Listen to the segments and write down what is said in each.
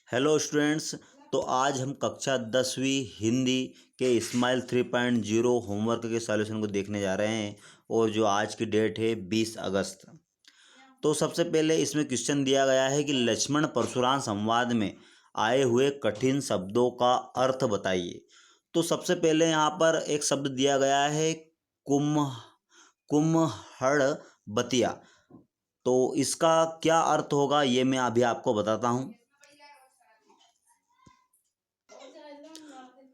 Hello students. तो आज हम कक्षा 10वीं हिंदी के स्माइल 3.0 होमवर्क के सॉल्यूशन को देखने जा रहे हैं और जो आज की डेट है 20 अगस्त। तो सबसे पहले इसमें क्वेश्चन दिया गया है कि लक्ष्मण परशुराम संवाद में आए हुए कठिन शब्दों का अर्थ बताइए। तो सबसे पहले यहाँ पर एक शब्द दिया गया है कुम कुम्हड़बतिया। तो इसका क्या अर्थ होगा ये मैं अभी आपको बताता हूँ।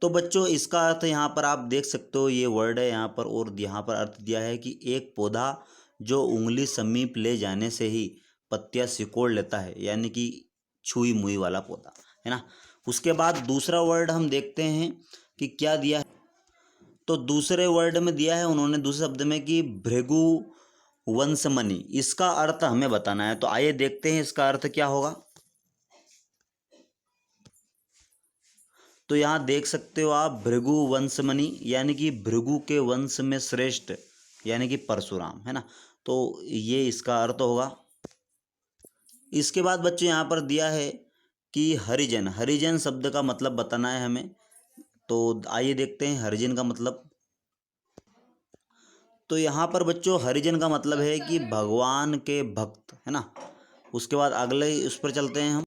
तो बच्चों इसका अर्थ यहाँ पर आप देख सकते हो, ये वर्ड है यहाँ पर और यहाँ पर अर्थ दिया है कि एक पौधा जो उंगली समीप ले जाने से ही पत्तियाँ सिकोड़ लेता है, यानी कि छुई मुई वाला पौधा है ना। उसके बाद दूसरा वर्ड हम देखते हैं कि क्या दिया है। तो दूसरे वर्ड में दिया है उन्होंने दूसरे शब्द में कि भृगु वंशमणि। इसका अर्थ हमें बताना है, तो आइए देखते हैं इसका अर्थ क्या होगा। तो यहाँ देख सकते हो आप भृगु वंशमणि, यानी कि भृगु के वंश में श्रेष्ठ यानी कि परशुराम है ना। तो ये इसका अर्थ होगा। इसके बाद बच्चों यहाँ पर दिया है कि हरिजन। हरिजन शब्द का मतलब बताना है हमें, तो आइए देखते हैं हरिजन का मतलब। तो यहाँ पर बच्चों हरिजन का मतलब है कि भगवान के भक्त है ना। उसके बाद अगले उस पर चलते हैं हम।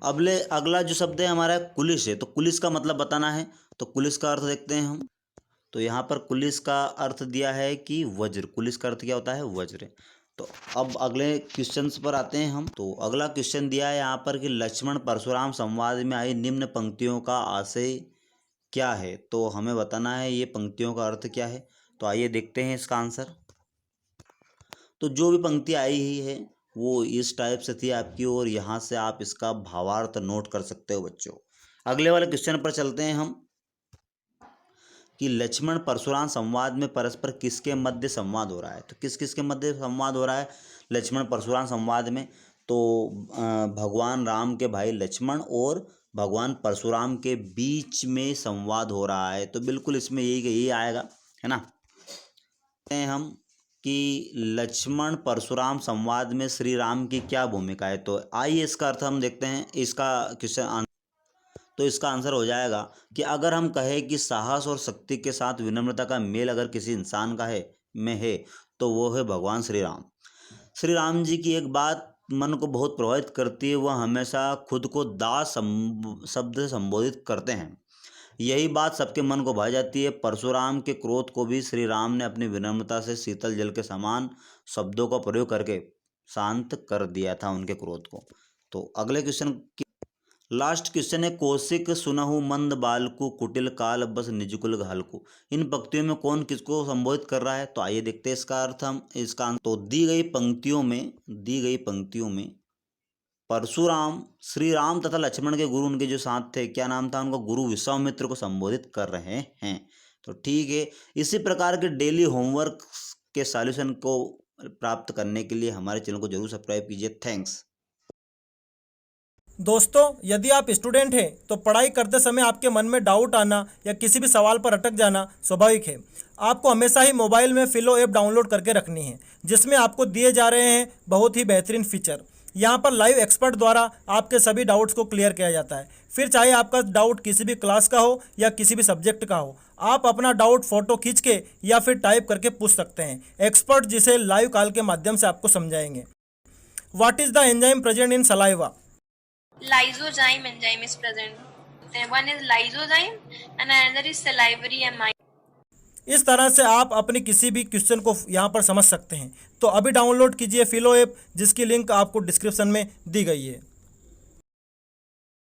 अगला जो शब्द है हमारा कुलिश है। तो कुलिश का मतलब बताना है, तो कुलिश का अर्थ देखते हैं हम। तो यहाँ पर कुलिश का अर्थ दिया है कि वज्र। कुलिश का अर्थ क्या होता है? वज्र। तो अब अगले क्वेश्चंस पर आते हैं हम। तो अगला क्वेश्चन दिया है यहाँ पर कि लक्ष्मण परशुराम संवाद में आई निम्न पंक्तियों का आशय क्या है। तो हमें बताना है ये पंक्तियों का अर्थ क्या है। तो आइए देखते हैं इसका आंसर। तो जो भी पंक्ति आई ही है वो इस टाइप से थी आपकी, और यहाँ से आप इसका भावार्थ नोट कर सकते हो बच्चों। अगले वाले क्वेश्चन पर चलते हैं हम कि लक्ष्मण परशुराम संवाद में परस्पर किसके मध्य संवाद हो रहा है। तो किस किस के मध्य संवाद हो रहा है लक्ष्मण परशुराम संवाद में? तो भगवान राम के भाई लक्ष्मण और भगवान परशुराम के बीच में संवाद हो रहा है। तो बिल्कुल इसमें यही आएगा है ना। हम कि लक्ष्मण परशुराम संवाद में श्री राम की क्या भूमिका है। तो आइए इसका अर्थ हम देखते हैं। इसका क्वेश्चन तो इसका आंसर हो जाएगा कि अगर हम कहें कि साहस और शक्ति के साथ विनम्रता का मेल अगर किसी इंसान का है तो वो है भगवान श्री राम। श्री राम जी की एक बात मन को बहुत प्रभावित करती है, वह हमेशा खुद को दास शब्द से संबोधित करते हैं। यही बात सबके मन को भा जाती है। परशुराम के क्रोध को भी श्री राम ने अपनी विनम्रता से शीतल जल के समान शब्दों का प्रयोग करके शांत कर दिया था उनके क्रोध को। तो अगले क्वेश्चन की लास्ट क्वेश्चन है कौशिक सुनहु मंद बालकु कुटिल काल बस निजकुल घालकु। इन पंक्तियों में कौन किसको संबोधित कर रहा है। तो आइए देखते हैं इसका अर्थ हम। तो दी गई पंक्तियों में परशुराम श्री राम तथा लक्ष्मण के गुरु उनके जो साथ थे, क्या नाम था उनका? गुरु विश्वामित्र को संबोधित कर रहे हैं। तो ठीक है, इसी प्रकार के डेली होमवर्क के सॉल्यूशन को प्राप्त करने के लिए हमारे चैनल को जरूर सब्सक्राइब कीजिए। थैंक्स। दोस्तों, यदि आप स्टूडेंट हैं तो पढ़ाई करते समय आपके मन में डाउट आना या किसी भी सवाल पर अटक जाना स्वाभाविक है। आपको हमेशा ही मोबाइल में फिलो ऐप डाउनलोड करके रखनी है, जिसमें आपको दिए जा रहे हैं बहुत ही बेहतरीन फीचर। यहाँ पर लाइव एक्सपर्ट द्वारा आपके सभी डाउट्स को क्लियर किया जाता है। फिर चाहे आपका डाउट किसी भी क्लास का हो या किसी भी सब्जेक्ट का हो, आप अपना डाउट फोटो खींच के या फिर टाइप करके पूछ सकते हैं। एक्सपर्ट जिसे लाइव कॉल के माध्यम से आपको समझाएंगे। What is the enzyme present in saliva? Lysozyme enzyme is present. One is lysozyme and another is salivary amine. इस तरह से आप अपने किसी भी क्वेश्चन को यहाँ पर समझ सकते हैं। तो अभी डाउनलोड कीजिए फिलो ऐप, जिसकी लिंक आपको डिस्क्रिप्शन में दी गई है।